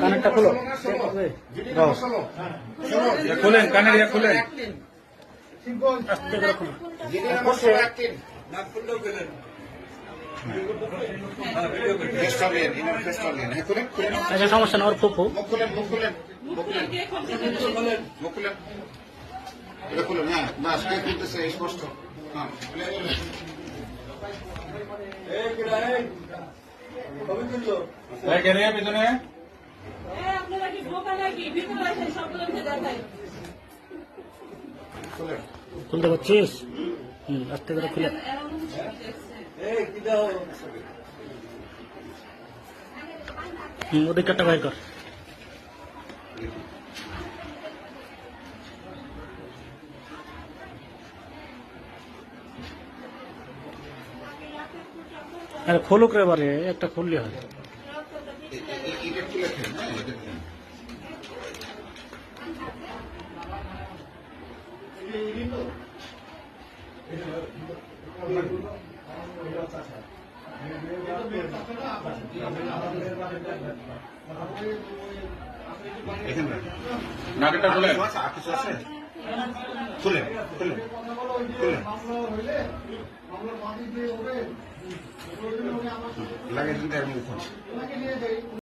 কানেরটা খোলো। খুলেন, কানের ইয়া খুলেন। আস্তে করে খোলো। আচ্ছা, সমস্যা না, ওর ফুফু। স্পষ্ট। পিছনে খুলতে পারছিস? আস্তে করে খুলে। ওদিকটা বাইর কর। আরে খোলুক রে বারে, একটা খুললে হয়। নাকেরটা খুলেন। খুলেন খুলেন খুলেন লাগে